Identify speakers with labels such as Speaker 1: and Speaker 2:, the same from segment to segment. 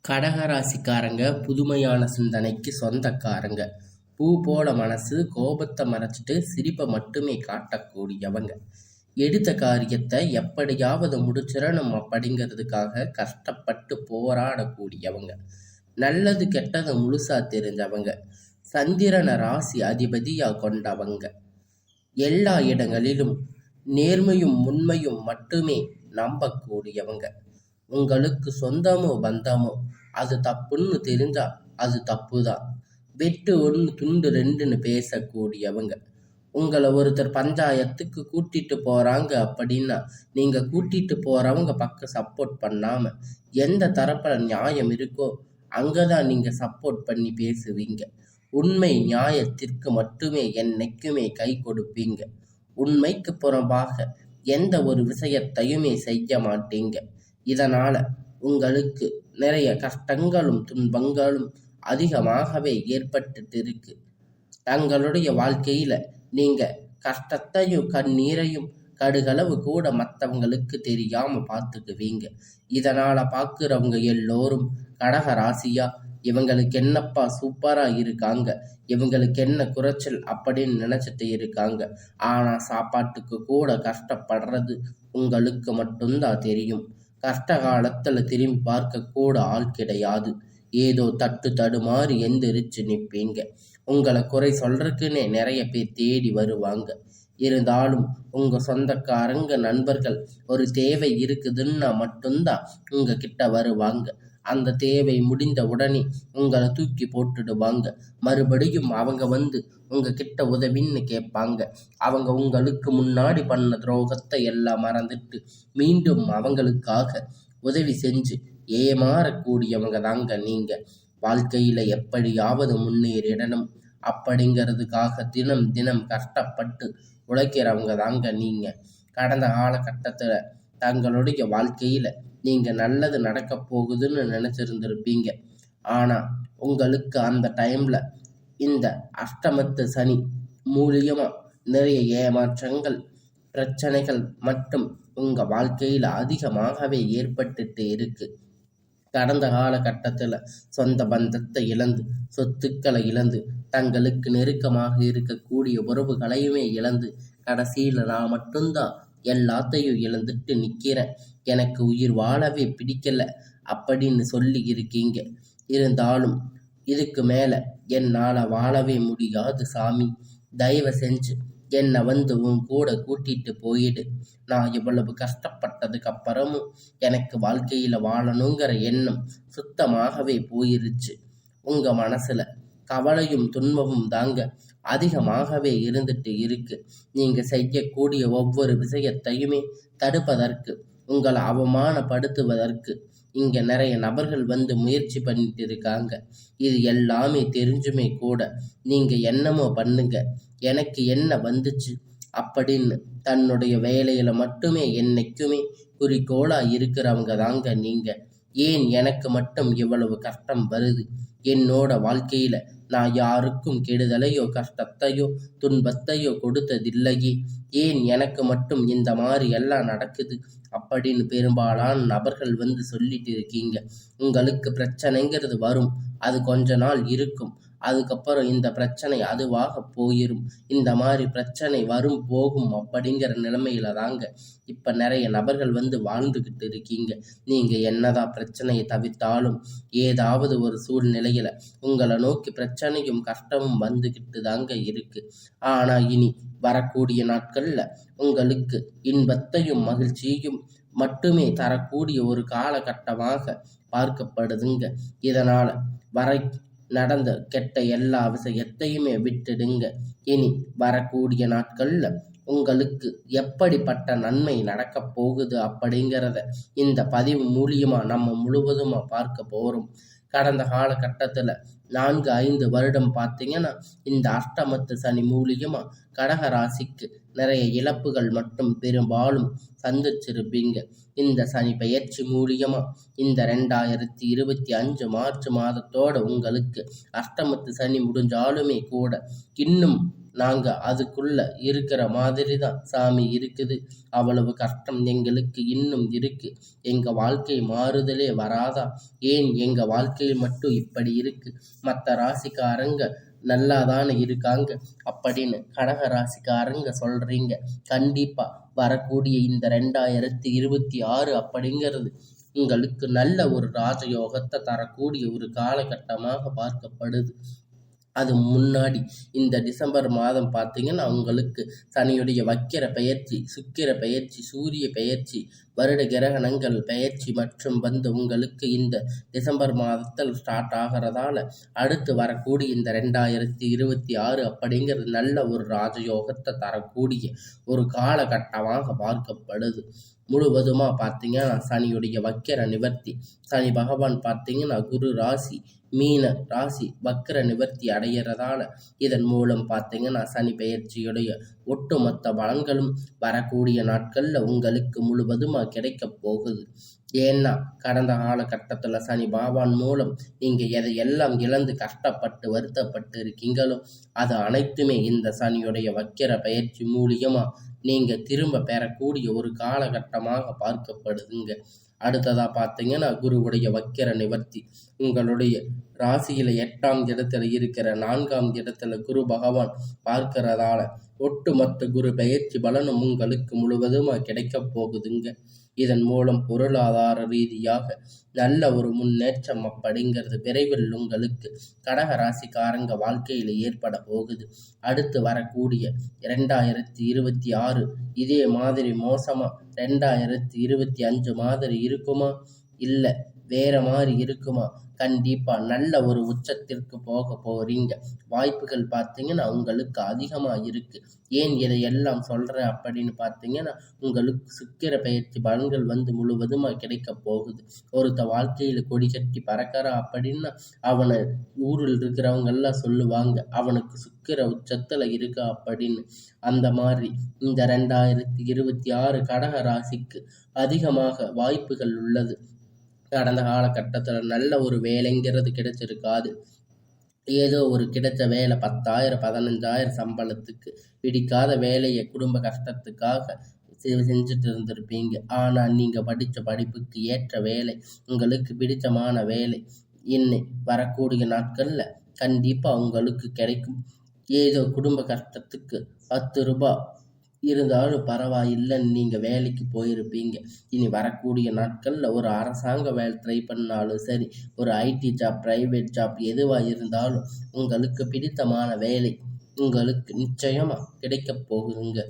Speaker 1: கடகராசிக்காரங்க புதுமையான சிந்தனைக்கு சொந்தக்காரங்க. பூ போல மனசு, கோபத்தை மறைச்சிட்டு சிரிப்பை மட்டுமே காட்டக்கூடியவங்க. எடுத்த காரியத்தை எப்படியாவது முடிச்சிடணும் அப்படிங்கிறதுக்காக கஷ்டப்பட்டு போராடக்கூடியவங்க. நல்லது கெட்டதை முழுசா தெரிஞ்சவங்க. சந்திரனை ராசி அதிபதியா கொண்டவங்க. எல்லா இடங்களிலும் நேர்மையும் உண்மையும் மட்டுமே நம்பக்கூடியவங்க. உங்களுக்கு சொந்தமோ பந்தமோ அது தப்புன்னு தெரிஞ்சா அது தப்பு தான். வெட்டு ஒன்று துண்டு ரெண்டுன்னு பேசக்கூடியவங்க. உங்களை ஒருத்தர் பஞ்சாயத்துக்கு கூட்டிட்டு போறாங்க அப்படின்னா நீங்க கூட்டிட்டு போறவங்க பக்கம் சப்போர்ட் பண்ணாம எந்த தரப்புல நியாயம் இருக்கோ அங்கதான் நீங்க சப்போர்ட் பண்ணி பேசுவீங்க. உண்மை நியாயத்திற்கு மட்டுமே என்னைக்குமே கை கொடுப்பீங்க. உண்மைக்கு புறம்பாக எந்த ஒரு விஷயத்தையுமே செய்ய மாட்டீங்க. இதனால உங்களுக்கு நிறைய கஷ்டங்களும் துன்பங்களும் அதிகமாகவே ஏற்பட்டுட்டு இருக்கு. தங்களுடைய வாழ்க்கையில நீங்க கஷ்டத்தையும் கண்ணீரையும் கடுகளவு கூட மற்றவங்களுக்கு தெரியாம பார்த்துக்குவீங்க. இதனால பார்க்குறவங்க எல்லோரும் கடக ராசியா இவங்களுக்கு என்னப்பா சூப்பரா இருக்காங்க, இவங்களுக்கு என்ன குறைச்சல் அப்படின்னு நினைச்சிட்டு இருக்காங்க. ஆனா சாப்பாட்டுக்கு கூட கஷ்டப்படுறது உங்களுக்கு மட்டும்தான் தெரியும். கஷ்ட காலத்துல திரும்பி பார்க்க கூட ஆள் கிடையாது. ஏதோ தட்டு தடுமாறி எந்திரிச்சு நிற்பீங்க. உங்களை குறை சொல்றதுக்குன்னே நிறைய பேர் தேடி வருவாங்க. இருந்தாலும் உங்க சொந்தக்காரங்க நண்பர்கள் ஒரு தேவை இருக்குதுன்னா மட்டும்தான் உங்க கிட்ட வருவாங்க. அந்த தேவை முடிந்த உடனே உங்களை தூக்கி போட்டுடுவாங்க. மறுபடியும் அவங்க வந்து உங்க கிட்ட உதவின்னு கேட்பாங்க. அவங்க உங்களுக்கு முன்னாடி பண்ண துரோகத்தை எல்லாம் மறந்துட்டு மீண்டும் அவங்களுக்காக உதவி செஞ்சு ஏமாறக்கூடியவங்க தாங்க நீங்க. வாழ்க்கையில எப்படியாவது முன்னேறிடணும் அப்படிங்கிறதுக்காக தினம் தினம் கஷ்டப்பட்டு உழைக்கிறவங்க தாங்க நீங்க. கடந்த காலகட்டத்துல தங்களுடைய வாழ்க்கையில நீங்க நல்லது நடக்க போகுதுன்னு நினைச்சிருந்திருப்பீங்க. ஆனா உங்களுக்கு அந்த டைம்ல இந்த அஷ்டமத்து சனி மூலியமா நிறைய ஏமாற்றங்கள், பிரச்சனைகள் மட்டும் உங்க வாழ்க்கையில அதிகமாகவே ஏற்பட்டுட்டு இருக்கு. கடந்த காலகட்டத்துல சொந்த பந்தத்தை இழந்து, சொத்துக்களை இழந்து, தங்களுக்கு நெருக்கமாக இருக்கக்கூடிய உறவுகளையுமே இழந்து, கடைசியில நான் மட்டும்தான் எல்லாத்தையும் இழந்துட்டு நிக்கிறேன், எனக்கு உயிர் வாழவே பிடிக்கல அப்படின்னு சொல்லி இருக்கீங்க. இருந்தாலும் இதுக்கு மேல என்னால வாழவே முடியாது சாமி, தயவு செஞ்சு என்னை வந்து உன் கூட கூட்டிட்டு போயிடு. நான் இவ்வளவு கஷ்டப்பட்டதுக்கு அப்புறமும் எனக்கு வாழ்க்கையில வாழணுங்கிற எண்ணம் சுத்தமாகவே போயிருச்சு. உங்க மனசுல கவலையும் துன்பமும் தாங்க அதிகமாகவே இருந்துட்டு இருக்கு. நீங்க செய்யக்கூடிய ஒவ்வொரு விஷயத்தையுமே தடுப்பதற்கு, உங்களை அவமானப்படுத்துவதற்கு இங்க நிறைய நபர்கள் வந்து முயற்சி பண்ணிட்டு இருக்காங்க. இது எல்லாமே தெரிஞ்சுமே கூட நீங்க என்னமோ பண்ணுங்க, எனக்கு என்ன வந்துச்சு அப்படின்னு தன்னுடைய வேலையில மட்டுமே என்னைக்குமே குறிக்கோளா இருக்கிறவங்க தாங்க நீங்க. ஏன் எனக்கு மட்டும் இவ்வளவு கஷ்டம் வருது, என்னோட வாழ்க்கையில நான் யாருக்கும் கெடுதலையோ கஷ்டத்தையோ துன்பத்தையோ கொடுத்ததில்லையே, ஏன் எனக்கு மட்டும் இந்த மாதிரி எல்லாம் நடக்குது அப்படின்னு பெரும்பாலான நபர்கள் வந்து சொல்லிட்டு இருக்கீங்க. உங்களுக்கு பிரச்சனைங்கிறது வரும், அது கொஞ்ச நாள் இருக்கும், அதுக்கப்புறம் இந்த பிரச்சனை அதுவாக போயிரும். இந்த மாதிரி பிரச்சனை வரும் போகும் அப்படிங்கிற நிலைமையில தாங்க இப்ப நிறைய நபர்கள் வந்து வாழ்ந்துகிட்டு இருக்கீங்க. நீங்க என்னதான் பிரச்சனையை தவிர்த்தாலும் ஏதாவது ஒரு சூழ்நிலையில உங்களை நோக்கி பிரச்சனையும் கஷ்டமும் வந்துகிட்டு தாங்க இருக்கு. ஆனா இனி வரக்கூடிய நாட்கள்ல உங்களுக்கு இன்பத்தையும் மகிழ்ச்சியையும் மட்டுமே தரக்கூடிய ஒரு காலகட்டமாக பார்க்கப்படுதுங்க. இதனால வரை நடந்த கெட்ட எல்லா விஷயத்தையுமே விட்டுடுங்க. இனி வரக்கூடிய நாட்கள்ல உங்களுக்கு எப்படிப்பட்ட நன்மை நடக்க போகுது அப்படிங்கிறத இந்த பதிவு மூலியமா நம்ம முழுவதுமா பார்க்க போறோம். கடந்த காலகட்டத்துல 4-5 வருடம் பார்த்தீங்கன்னா இந்த அஷ்டமத்து சனி மூலியமா கடக ராசிக்கு நிறைய இழப்புகள் மட்டும் பெரும்பாலும் சந்திச்சிருப்பீங்க. இந்த சனி பெயர்ச்சி மூலியமா இந்த 2025 மார்ச் மாதத்தோட உங்களுக்கு அஷ்டமத்து சனி முடிஞ்சாலுமே கூட இன்னும் நாங்க அதுக்குள்ள இருக்கிற மாதிரி தான் சாமி இருக்குது. அவ்வளவு கஷ்டம் எங்களுக்கு இன்னும் இருக்கு. எங்க வாழ்க்கை மாறுதலே வராதா? ஏன் எங்க வாழ்க்கையில் மட்டும் இப்படி இருக்கு? மற்ற ராசிக்காரங்க நல்லாதானே இருக்காங்க அப்படின்னு கடக ராசிக்காரங்க சொல்றீங்க. கண்டிப்பா வரக்கூடிய இந்த 2026 அப்படிங்கிறது உங்களுக்கு நல்ல ஒரு ராஜயோகத்தை தரக்கூடிய ஒரு காலகட்டமாக பார்க்கப்படுது. அது முன்னாடி இந்த டிசம்பர் மாதம் பார்த்தீங்கன்னா உங்களுக்கு சனியுடைய வக்கிர பெயர்ச்சி, சுக்கிர பெயர்ச்சி, சூரிய பெயர்ச்சி, வருட கிரகணங்கள் பெயர்ச்சி மற்றும் உங்களுக்கு இந்த டிசம்பர் மாதத்தில் ஸ்டார்ட் ஆகிறதால அடுத்து வரக்கூடிய இந்த 2026 அப்படிங்கிறது நல்ல ஒரு ராஜயோகத்தை தரக்கூடிய ஒரு காலகட்டமாக பார்க்கப்படுது. முழுவதுமாக பார்த்தீங்கன்னா சனியுடைய வக்கிர நிவர்த்தி. சனி பகவான் பார்த்தீங்கன்னா குரு ராசி மீன ராசி வக்கிர நிவர்த்தி அடைகிறதால இதன் மூலம் பார்த்தீங்கன்னா சனி பெயர்ச்சியுடைய ஒட்டுமொத்த பலன்களும் வரக்கூடிய நாட்களில் உங்களுக்கு முழுவதுமாக கிடைக்க போகுது. ஏன்னா கடந்த காலகட்டத்தில் சனி பகவான் மூலம் நீங்கள் எதையெல்லாம் இழந்து கஷ்டப்பட்டு வருத்தப்பட்டு இருக்கீங்களோ அது அனைத்துமே இந்த சனியுடைய வக்கிர பயிற்சி மூலியமாக நீங்கள் திரும்ப பெறக்கூடிய ஒரு காலகட்டமாக பார்க்கப்படுதுங்க. அடுத்ததாக பார்த்தீங்கன்னா குருவுடைய வக்கிர நிவர்த்தி. உங்களுடைய ராசியில் 8ஆம் இடத்துல இருக்கிற 4ஆம் இடத்துல குரு பகவான் பார்க்கிறதால ஒட்டுமொத்த குரு பெயர்ச்சி பலனும் உங்களுக்கு முழுவதுமாக கிடைக்க போகுதுங்க. இதன் மூலம் பொருளாதார ரீதியாக நல்ல ஒரு முன்னேற்றம் அப்படிங்கிறது விரைவில் உங்களுக்கு கடக ராசிக்காரங்க வாழ்க்கையில் ஏற்பட போகுது. அடுத்து வரக்கூடிய 2026 இதே மாதிரி மோசமா 2025 மாதிரி இருக்குமா? இல்லை வேற மாதிரி இருக்குமா? கண்டிப்பா நல்ல ஒரு உச்சத்திற்கு போக போறீங்க. வாய்ப்புகள் பார்த்தீங்கன்னா உங்களுக்கு அதிகமாக இருக்கு. ஏன் இதையெல்லாம் சொல்றேன் அப்படின்னு பார்த்தீங்கன்னா உங்களுக்கு சுக்கிர பயிற்சி பலன்கள் முழுவதுமாக கிடைக்க போகுது. ஒருத்த வாழ்க்கையில கொடி கட்டி பறக்கிறா அப்படின்னா அவனை ஊரில் இருக்கிறவங்க எல்லாம் சொல்லுவாங்க அவனுக்கு சுக்கிர உச்சத்துல இருக்கா அப்படின்னு. அந்த மாதிரி இந்த 2026 கடக ராசிக்கு அதிகமாக வாய்ப்புகள் உள்ளது. கடந்த காலகட்டத்தில் நல்ல ஒரு வேலைங்கிறது கிடைச்சிருக்காது. ஏதோ ஒரு கிடைச்ச வேலை 10,000 15,000 சம்பளத்துக்கு பிடிக்காத வேலையை குடும்ப கஷ்டத்துக்காக செஞ்சுட்டு இருந்திருப்பீங்க. ஆனால் நீங்கள் படித்த படிப்புக்கு ஏற்ற வேலை, உங்களுக்கு பிடித்தமான வேலை இன்னும் வரக்கூடிய நாட்களில் கண்டிப்பாக உங்களுக்கு கிடைக்கும். ஏதோ குடும்ப கஷ்டத்துக்கு 10 ரூபாய் இருந்தாலும் பரவாயில்லைன்னு நீங்கள் வேலைக்கு போயிருப்பீங்க. இனி வரக்கூடிய நாட்களில் ஒரு அரசாங்க வேலை ட்ரை பண்ணாலும் சரி, ஒரு ஐடி ஜாப், ப்ரைவேட் ஜாப் எதுவாக இருந்தாலும் உங்களுக்கு பிடித்தமான வேலை உங்களுக்கு நிச்சயமாக கிடைக்க போகுதுங்க.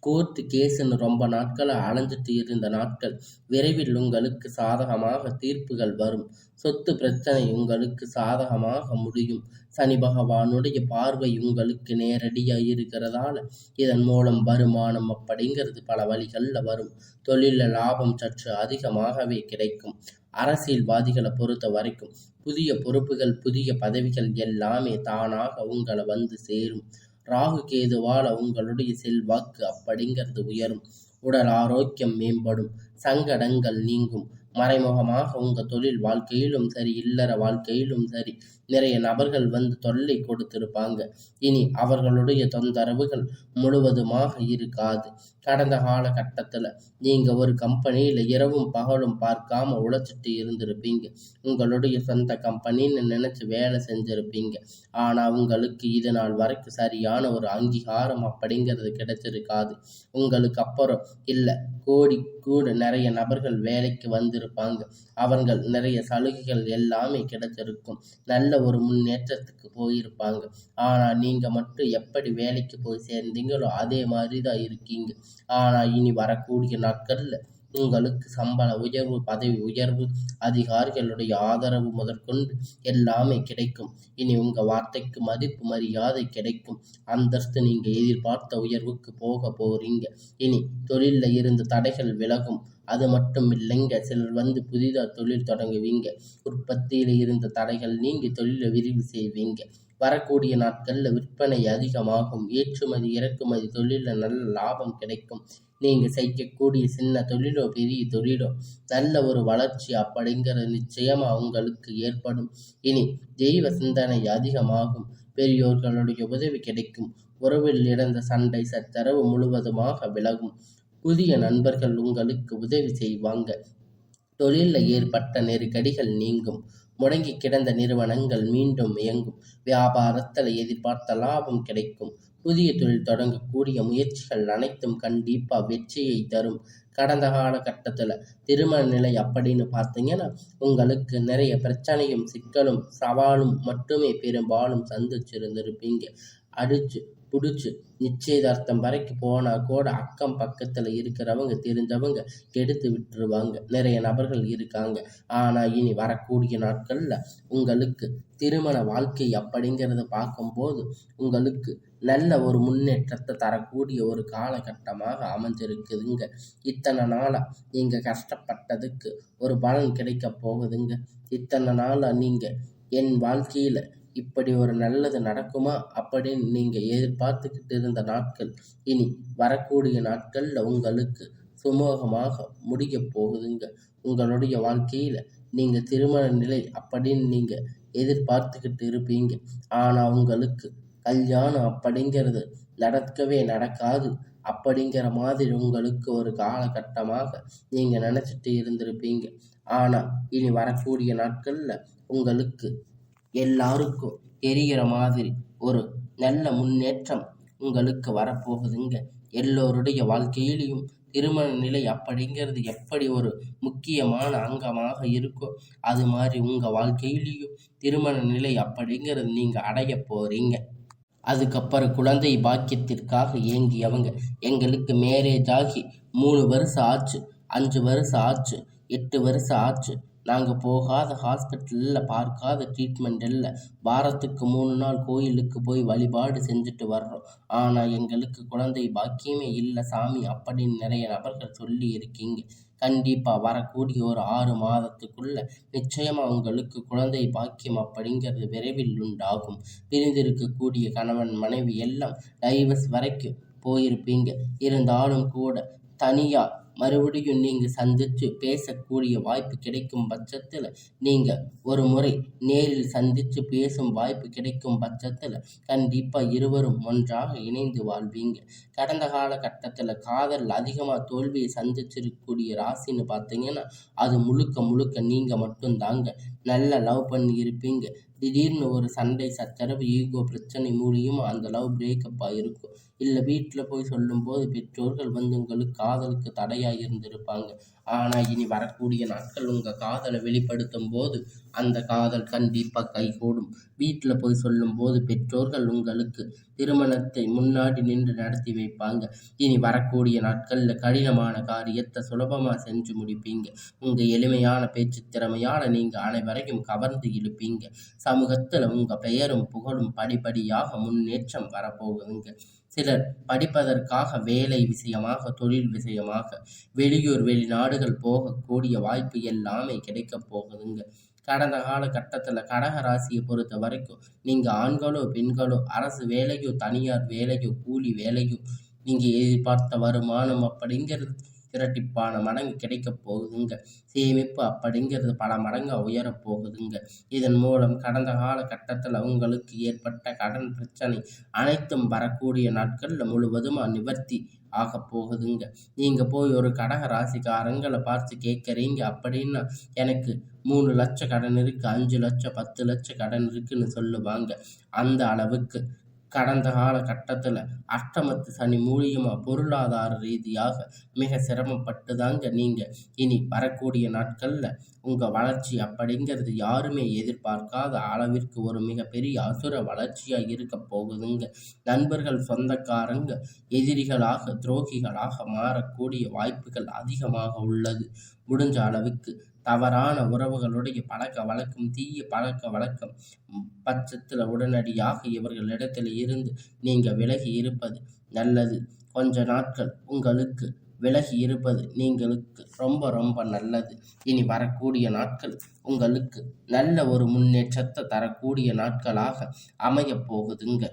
Speaker 1: கோர்ட்டு கேஸுன்னு ரொம்ப நாட்களாக அலைஞ்சிட்டு இருந்த நாட்கள் விரைவில் உங்களுக்கு சாதகமாக தீர்ப்புகள் வரும். சொத்து பிரச்சனை உங்களுக்கு சாதகமாக முடியும். சனி பகவானுடைய பார்வை உங்களுக்கு நேரடியாக இருக்கிறதால இதன் மூலம் வருமானம் அப்படிங்கிறது பல வழிகளில் வரும். தொழிலில் லாபம் சற்று அதிகமாகவே கிடைக்கும். அரசியல்வாதிகளை பொறுத்த வரைக்கும் புதிய பொறுப்புகள், புதிய பதவிகள் எல்லாமே தானாக உங்களை சேரும். ராகு கேதுவால உங்களுடைய செல்வாக்கு அப்படிங்கிறது உயரும். உடல் ஆரோக்கியம் மேம்படும். சங்கடங்கள் நீங்கும். மறைமுகமாக உங்கள் தொழில் வாழ்க்கையிலும் சரி, இல்லற வாழ்க்கையிலும் சரி நிறைய நபர்கள் தொல்லை கொடுத்திருப்பாங்க. இனி அவர்களுடைய தொந்தரவுகள் முழுவதுமாக இருக்காது. கடந்த காலகட்டத்தில் நீங்கள் ஒரு கம்பெனியில் இரவும் பகலும் பார்க்காம உழைச்சிட்டு இருந்திருப்பீங்க. உங்களுடைய சொந்த கம்பெனின்னு நினச்சி வேலை செஞ்சுருப்பீங்க. ஆனால் உங்களுக்கு இது நாள் வரைக்கும் சரியான ஒரு அங்கீகாரம் அப்படிங்கிறது கிடைச்சிருக்காது. உங்களுக்கு அப்புறம் இல்லை கோடி கூட நிறைய நபர்கள் வேலைக்கு வந்திருப்பாங்க. அவர்கள் நிறைய சலுகைகள் எல்லாமே கிடைச்சிருக்கும். நல்ல ஒரு முன்னேற்றத்துக்கு போயிருப்பாங்க. ஆனால் நீங்கள் மட்டும் எப்படி வேலைக்கு போய் சேர்ந்தீங்களோ அதே மாதிரி தான் இருக்கீங்க. ஆனால் இனி வரக்கூடிய நாட்களில் உங்களுக்கு சம்பள உயர்வு, பதவி உயர்வு, அதிகாரிகளுடைய ஆதரவு முதற்கொண்டு எல்லாமே கிடைக்கும். இனி உங்கள் வார்த்தைக்கு மதிப்பு மரியாதை கிடைக்கும். அந்தஸ்து நீங்கள் எதிர்பார்த்த உயர்வுக்கு போக போறீங்க. இனி தொழிலில் இருந்து தடைகள் விலகும். அது மட்டும் இல்லைங்க, சிலர் வந்து புதிதாக தொழில் தொடங்குவீங்க. உற்பத்தியில் இருந்த தடைகள் நீங்கி தொழிலை விரிவு செய்வீங்க. வரக்கூடிய நாட்களில் விற்பனை அதிகமாகும். ஏற்றுமதி இறக்குமதி தொழிலில் நல்ல லாபம் கிடைக்கும். நீங்கள் செய்யக்கூடிய சின்ன தொழிலோ பெரிய தொழிலோ நல்ல ஒரு வளர்ச்சி அப்படிங்கிறது நிச்சயமாக உங்களுக்கு ஏற்படும். இனி தெய்வ சிந்தனை அதிகமாகும். பெரியோர்களுடைய உதவி கிடைக்கும். உறவில் இழந்த சண்டை சச்சரவு முழுவதுமாக விலகும். புதிய நண்பர்கள் உங்களுக்கு உதவி செய்வாங்க. தொழிலில் ஏற்பட்ட நெருக்கடிகள் நீங்கும். முடங்கி கிடந்த நிறுவனங்கள் மீண்டும் இயங்கும். வியாபாரத்தில் எதிர்பார்த்த லாபம் கிடைக்கும். புதிய தொழில் தொடங்கக்கூடிய முயற்சிகள் அனைத்தும் கண்டிப்பாக வெற்றியை தரும். கடந்த காலகட்டத்தில் திருமண நிலை அப்படின்னு பார்த்தீங்கன்னா உங்களுக்கு நிறைய பிரச்சனையும் சிக்கலும் சவாலும் மட்டுமே பெரும்பாலும் சந்திச்சிருந்திருப்பீங்க. அடிச்சு பிடிச்சி நிச்சயதார்த்தம் வரைக்கும் போனால் கூட அக்கம் பக்கத்தில் இருக்கிறவங்க தெரிஞ்சவங்க கெடுத்து விட்டுருவாங்க. நிறைய நபர்கள் இருக்காங்க. ஆனால் இனி வரக்கூடிய நாட்களில் உங்களுக்கு திருமண வாழ்க்கை அப்படிங்கிறத பார்க்கும்போது உங்களுக்கு நல்ல ஒரு முன்னேற்றத்தை தரக்கூடிய ஒரு காலகட்டமாக அமைஞ்சிருக்குதுங்க. இத்தனை நாளாக நீங்கள் கஷ்டப்பட்டதுக்கு ஒரு பலன் கிடைக்க போகுதுங்க. இத்தனை நாளாக நீங்கள் என் வாழ்க்கையில் இப்படி ஒரு நல்லது நடக்குமா அப்படின்னு நீங்கள் எதிர்பார்த்துக்கிட்டு இருந்த நாட்கள் இனி வரக்கூடிய நாட்களில் உங்களுக்கு சுமூகமாக முடிய போகுதுங்க. உங்களுடைய வாழ்க்கையில் நீங்கள் திருமண நிலை அப்படின்னு நீங்கள் எதிர்பார்த்துக்கிட்டு இருப்பீங்க. ஆனால் உங்களுக்கு கல்யாணம் அப்படிங்கிறது நடக்கவே நடக்காது அப்படிங்கிற மாதிரி உங்களுக்கு ஒரு காலகட்டமாக நீங்கள் நினச்சிட்டு இருந்திருப்பீங்க. ஆனால் இனி வரக்கூடிய நாட்களில் உங்களுக்கு எல்லாருக்கும் தெரிகிற மாதிரி ஒரு நல்ல முன்னேற்றம் உங்களுக்கு வரப்போகுதுங்க. எல்லோருடைய வாழ்க்கையிலையும் திருமண நிலை அப்படிங்கிறது எப்படி ஒரு முக்கியமான அங்கமாக இருக்கோ அது மாதிரி உங்கள் வாழ்க்கையிலையும் திருமண நிலை அப்படிங்கிறது நீங்கள் அடைய போகிறீங்க. அதுக்கப்புறம் குழந்தை பாக்கியத்திற்காக ஏங்கியவங்க எங்களுக்கு மேரேஜ் ஆகி 3 வருஷம் ஆச்சு, 5 வருஷம் ஆச்சு, 8 வருஷம் ஆச்சு, நாங்கள் போகாத ஹாஸ்பிட்டலில் பார்க்காத ட்ரீட்மெண்ட் இல்லை. வாரத்துக்கு 3 நாள் கோயிலுக்கு போய் வழிபாடு செஞ்சுட்டு வர்றோம். ஆனால் எங்களுக்கு குழந்தை பாக்கியமே இல்லை சாமி அப்படின்னு நிறைய நபர்கள் சொல்லி இருக்கீங்க. கண்டிப்பாக வரக்கூடிய ஒரு 6 மாதத்துக்குள்ள நிச்சயமாக உங்களுக்கு குழந்தை பாக்கியம் அப்படிங்கிறது விரைவில் உண்டாகும். பிரிந்திருக்கக்கூடிய கணவன் மனைவி எல்லாம் டைவர்ஸ் வரைக்கும் போயிருப்பீங்க. இருந்தாலும் கூட தனியாக மறுபடியும் நீங்கள் சந்தித்து பேசக்கூடிய வாய்ப்பு கிடைக்கும் பட்சத்தில் நீங்கள் ஒரு முறை நேரில் சந்தித்து பேசும் வாய்ப்பு கிடைக்கும் பட்சத்தில் கண்டிப்பாக இருவரும் ஒன்றாக இணைந்து வாழ்வீங்க. கடந்த காலகட்டத்தில் காதல் அதிகமாக தோல்வியை சந்திச்சிருக்கக்கூடிய ராசின்னு பார்த்தீங்கன்னா அது முழுக்க முழுக்க நீங்கள் மட்டும்தாங்க. நல்ல லவ் பண்ணி இருப்பீங்க. திடீர்னு ஒரு சண்டை சச்சரவு ஈகோ பிரச்சனை மூலியமாக அந்த லவ் பிரேக்கப் ஆகிருக்கும். இல்லை வீட்டில் போய் சொல்லும்போது பெற்றோர்கள் வந்து உங்களுக்கு காதலுக்கு தடையாக இருந்திருப்பாங்க. ஆனால் இனி வரக்கூடிய நாட்கள் உங்கள் காதலை வெளிப்படுத்தும் போது அந்த காதல் கண்டிப்பாக கைகூடும். வீட்டில் போய் சொல்லும்போது பெற்றோர்கள் உங்களுக்கு திருமணத்தை முன்னாடி நின்று நடத்தி வைப்பாங்க. இனி வரக்கூடிய நாட்களில் கடினமான காரியத்தை சுலபமாக செஞ்சு முடிப்பீங்க. உங்கள் எளிமையான பேச்சு திறமையால் நீங்கள் அனைவரையும் கவர்ந்து இழுப்பீங்க. சமூகத்தில் உங்கள் பெயரும் புகழும் படிப்படியாக முன்னேற்றம் வரப்போகுதுங்க. சிலர் படிப்பதற்காக வேலை விஷயமாக தொழில் விஷயமாக வெளியூர் வெளிநாடுகள் போகக்கூடிய வாய்ப்பு எல்லாமே கிடைக்க போகுதுங்க. கடந்த காலகட்டத்தில் கடக ராசியை பொறுத்த வரைக்கும் நீங்கள் ஆண்களோ பெண்களோ அரசு வேலையோ தனியார் வேலையோ கூலி வேலையோ நீங்கள் எதிர்பார்த்த வருமானம் அப்படிங்கிறது இரட்டிப்பான மடங்கு கிடைக்க போகுதுங்க. சேமிப்பு அப்படிங்கிறது பல மடங்கு உயரப் போகுதுங்க. இதன் மூலம் கடந்த காலகட்டத்தில் உங்களுக்கு ஏற்பட்ட கடன் பிரச்சனை அனைத்தும் வரக்கூடிய நாட்களில் முழுவதுமாக நிவர்த்தி ஆக போகுதுங்க. நீங்கள் போய் ஒரு கடக ராசிக்காரங்களை பார்த்து கேட்குறீங்க அப்படின்னா எனக்கு 3 லட்சம் கடன் இருக்குது, 5 லட்சம் 10 லட்சம் கடன் இருக்குன்னு சொல்லுவாங்க. அந்த அளவுக்கு கடந்த காலகட்டத்தில் அஷ்டமத்து சனி மூலியமாக பொருளாதார ரீதியாக மிக சிரமப்பட்டு தாங்க நீங்கள் இனி வரக்கூடிய நாட்களில் உங்கள் வளர்ச்சி அப்படிங்கிறது யாருமே எதிர்பார்க்காத அளவிற்கு ஒரு மிகப்பெரிய அசுர வளர்ச்சியாக இருக்க போகுதுங்க. நண்பர்கள் சொந்தக்காரங்க எதிரிகளாக துரோகிகளாக மாறக்கூடிய வாய்ப்புகள் அதிகமாக உள்ளது. முடிஞ்ச அளவுக்கு தவறான உறவுகளுடைய பழக்க வழக்கம் தீய பழக்க வழக்கம் பட்சத்தில் உடனடியாக இவர்களிடத்தில் இருந்து நீங்கள் விலகி இருப்பது நல்லது. கொஞ்ச நாட்கள் உங்களுக்கு விலகி இருப்பது நீங்களுக்கு ரொம்ப ரொம்ப நல்லது. இனி வரக்கூடிய நாட்கள் உங்களுக்கு நல்ல ஒரு முன்னேற்றத்தை தரக்கூடிய நாட்களாக அமையப் போகுதுங்க.